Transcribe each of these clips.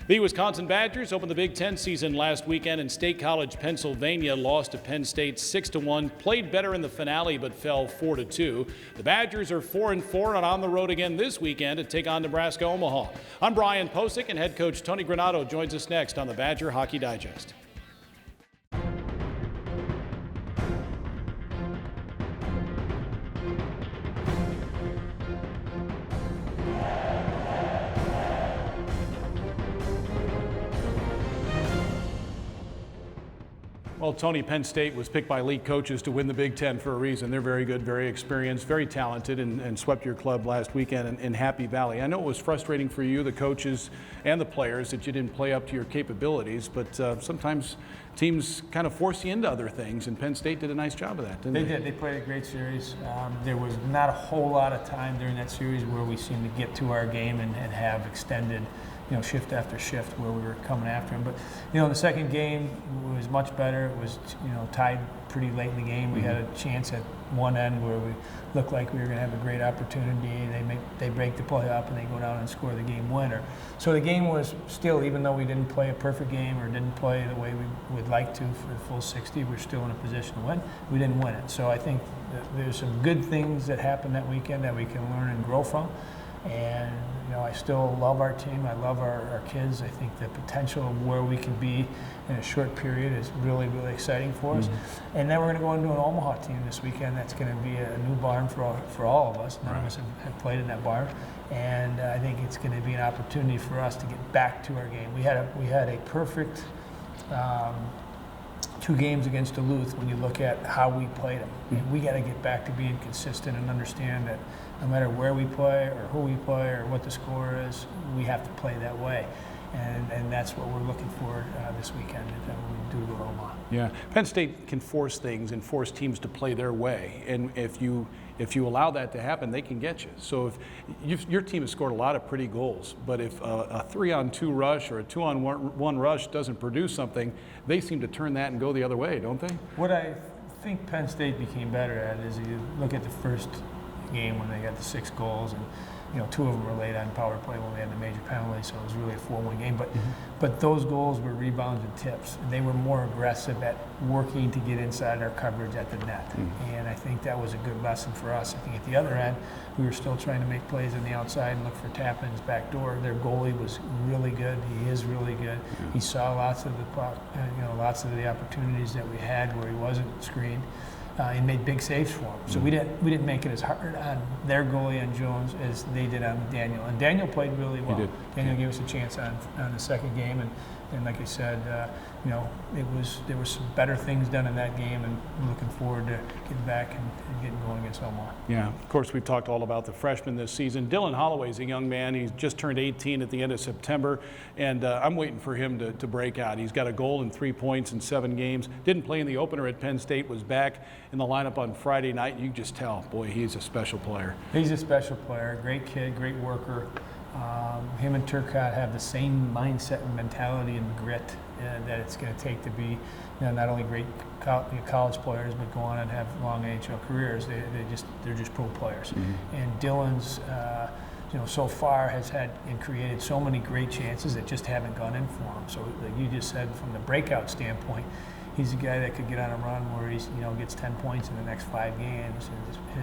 The Wisconsin Badgers opened the Big Ten season last weekend in State College, Pennsylvania, lost to Penn State 6-1, played better in the finale but fell 4-2. The Badgers are 4-4 and on the road again this weekend to take on Nebraska-Omaha. I'm Brian Posick, and head coach Tony Granato joins us next on the Badger Hockey Digest. Well, Tony, Penn State was picked by elite coaches to win the Big Ten for a reason. They're very good, very experienced, very talented, and swept your club last weekend in Happy Valley. I know it was frustrating for you, the coaches, and the players that you didn't play up to your capabilities, but sometimes teams kind of force you into other things, and Penn State did a nice job of that, didn't they? They did. They played a great series. There was not a whole lot of time during that series where we seemed to get to our game and have extended, shift after shift where we were coming after them. But, the second game was much better. It was, tied pretty late in the game. We had a chance at one end where we looked like we were going to have a great opportunity. They break the play up and they go down and score the game winner. So the game was still, even though we didn't play a perfect game or didn't play the way we would like to for the full 60, we're still in a position to win. We didn't win it. So I think that there's some good things that happened that weekend that we can learn and grow from. And, I still love our team. I love our kids. I think the potential of where we can be in a short period is really, really exciting for us. And then we're going to go into an Omaha team this weekend that's going to be a new barn for all of us. None of us have played in that barn. And I think it's going to be an opportunity for us to get back to our game. We had a perfect 2 games against Duluth when you look at how we played them. And we got to get back to being consistent and understand that no matter where we play or who we play or what the score is, we have to play that way. And that's what we're looking for this weekend when we do go to Omaha. Yeah, Penn State can force things and force teams to play their way. And if you allow that to happen, they can get you. So if your team has scored a lot of pretty goals, but if a 3-on-2 rush or a 2-on-1 rush doesn't produce something, they seem to turn that and go the other way, don't they? What I think Penn State became better at is you look at the first game when they got the 6 goals, and 2 of them were late on power play when we had the major penalty, so it was really a 4-1 game. But those goals were rebounds and tips, and they were more aggressive at working to get inside our coverage at the net. And I think that was a good lesson for us. I think at the other end, we were still trying to make plays on the outside and look for tap-ins back door. Their goalie was really good. He is really good. He saw lots of the opportunities that we had where he wasn't screened. And made big saves for him. So we didn't make it as hard on their goalie and Jones as they did on Daniel. And Daniel played really well. He did. Daniel gave us a chance on the second game, and like I said, there were some better things done in that game, and I'm looking forward to getting back and getting going against Omaha. Yeah, of course, we've talked all about the freshmen this season. Dylan Holloway is a young man. He's just turned 18 at the end of September, and I'm waiting for him to break out. He's got a goal and 3 points in 7 games. Didn't play in the opener at Penn State, was back in the lineup on Friday night. You just tell, boy, he's a special player. He's a special player, great kid, great worker. Him and Turcotte have the same mindset and mentality and grit that it's going to take to be, not only great college players, but go on and have long NHL careers. They're just pro players. And Dylan's, so far has had and created so many great chances that just haven't gone in for him. So, like you just said, from the breakout standpoint, he's a guy that could get on a run where he's, gets 10 points in the next 5 games.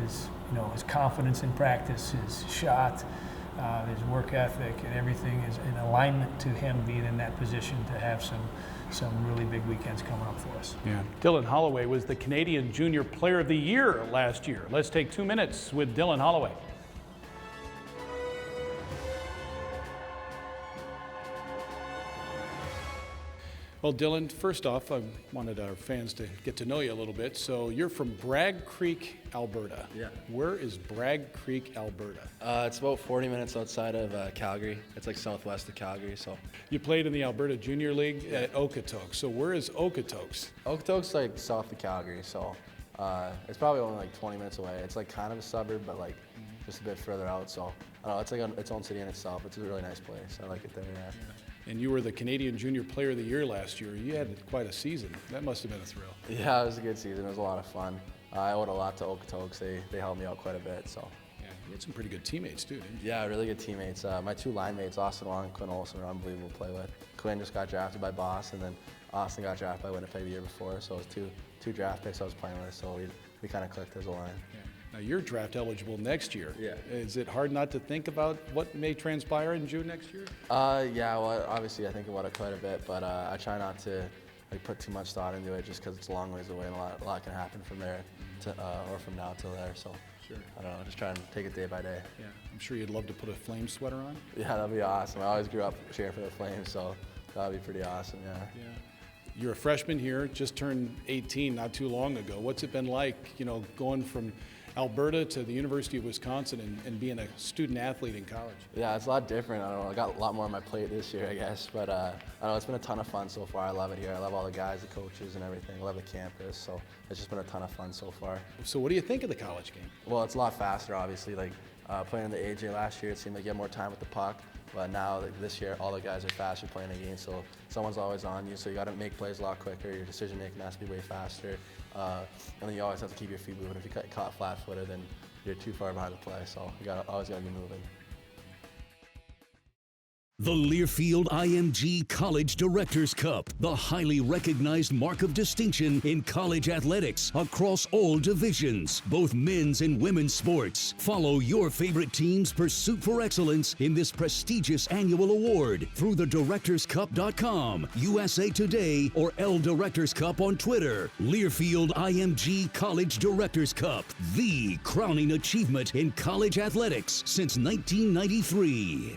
His confidence in practice, his shot, his work ethic, and everything is in alignment to him being in that position to have some really big weekends coming up for us. Yeah, Dylan Holloway was the Canadian Junior Player of the Year last year. Let's take 2 minutes with Dylan Holloway. Well, Dylan, first off, I wanted our fans to get to know you a little bit. So you're from Bragg Creek, Alberta. Yeah. Where is Bragg Creek, Alberta? It's about 40 minutes outside of Calgary. It's like southwest of Calgary. So You played in the Alberta Junior League at Okotoks. So where is Okotoks? Okotoks like south of Calgary. So it's probably only like 20 minutes away. It's like kind of a suburb, but like just a bit further out. So I don't know, it's like its own city in itself. It's a really nice place. I like it there. Yeah. And you were the Canadian Junior Player of the Year last year. You had quite a season. That must have been a thrill. Yeah, it was a good season. It was a lot of fun. I owed a lot to Okotoks. They helped me out quite a bit. So. Yeah. You had some pretty good teammates too, didn't you? Yeah, really good teammates. My 2 line mates, Austin Long and Quinn Olson, are unbelievable to play with. Quinn just got drafted by Boston, and then Austin got drafted by Winnipeg the year before, so it was two draft picks I was playing with, so we kind of clicked as a line. Yeah. Now you're draft eligible next year. Yeah. Is it hard not to think about what may transpire in June next year? Yeah, well, obviously I think about it quite a bit, but I try not to put too much thought into it just because it's a long ways away and a lot can happen from there or from now till there. So sure. I don't know, just try and take it day by day. Yeah, I'm sure you'd love to put a flame sweater on. Yeah, that'd be awesome. I always grew up cheering for the Flames, so that'd be pretty awesome. Yeah. You're a freshman here, just turned 18 not too long ago. What's it been like, going from Alberta to the University of Wisconsin and being a student athlete in college? Yeah, it's a lot different. I don't know. I got a lot more on my plate this year, I guess. But I don't know, it's been a ton of fun so far. I love it here. I love all the guys, the coaches, and everything. I love the campus. So it's just been a ton of fun so far. So what do you think of the college game? Well, it's a lot faster, obviously. Like playing in the AJ last year, it seemed like you had more time with the puck. But now, this year, all the guys are faster playing the game, so someone's always on you, so you got to make plays a lot quicker. Your decision-making has to be way faster. And then you always have to keep your feet moving. If you get caught flat-footed, then you're too far behind the play, so you always got to be moving. The Learfield IMG College Directors Cup, the highly recognized mark of distinction in college athletics across all divisions, both men's and women's sports. Follow your favorite team's pursuit for excellence in this prestigious annual award through thedirectorscup.com, USA Today, or L Directors Cup on Twitter. Learfield IMG College Directors Cup, the crowning achievement in college athletics since 1993.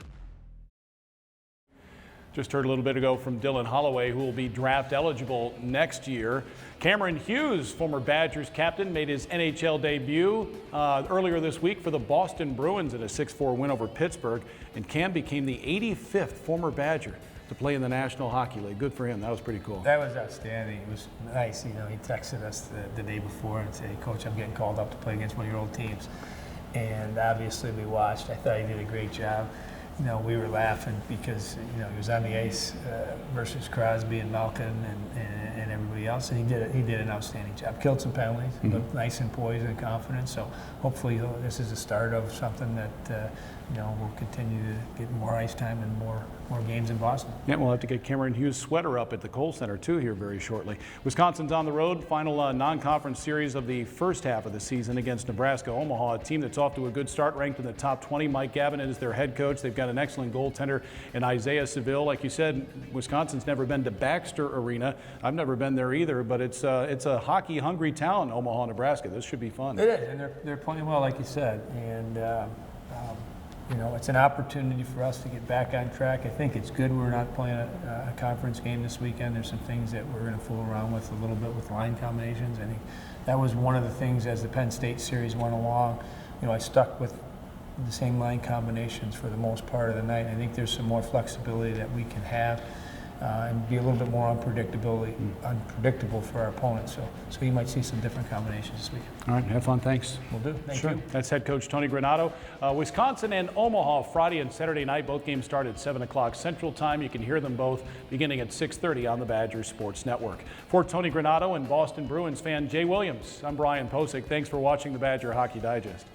Just heard a little bit ago from Dylan Holloway, who will be draft eligible next year. Cameron Hughes, former Badgers captain, made his NHL debut earlier this week for the Boston Bruins in a 6-4 win over Pittsburgh. And Cam became the 85th former Badger to play in the National Hockey League. Good for him. That was pretty cool. That was outstanding. It was nice. He texted us the day before and said, "Hey, Coach, I'm getting called up to play against one of your old teams." And obviously we watched. I thought he did a great job. We were laughing because, he was on the ice versus Crosby and Malkin and everybody else, and he did an outstanding job. Killed some penalties, looked nice and poised and confident, so hopefully this is the start of something that, we'll continue to get more ice time and more games in Boston. Yeah, we'll have to get Cameron Hughes' sweater up at the Kohl Center, too, here very shortly. Wisconsin's on the road, final non-conference series of the first half of the season against Nebraska-Omaha, a team that's off to a good start, ranked in the top 20. Mike Gavin is their head coach. They've got an excellent goaltender in Isaiah Seville. Like you said, Wisconsin's never been to Baxter Arena. I've never been there either, but it's a hockey-hungry town, Omaha, Nebraska. This should be fun. It is, and they're playing well, like you said, and it's an opportunity for us to get back on track. I think it's good we're not playing a conference game this weekend. There's some things that we're going to fool around with a little bit with line combinations. I think that was one of the things as the Penn State series went along. I stuck with the same line combinations for the most part of the night. I think there's some more flexibility that we can have and be a little bit more unpredictable for our opponents. So you might see some different combinations this week. All right, have fun. Thanks. Will do. Thank you. That's head coach Tony Granato. Wisconsin and Omaha Friday and Saturday night. Both games start at 7 o'clock Central Time. You can hear them both beginning at 6:30 on the Badgers Sports Network. For Tony Granato and Boston Bruins fan Jay Williams, I'm Brian Posick. Thanks for watching the Badger Hockey Digest.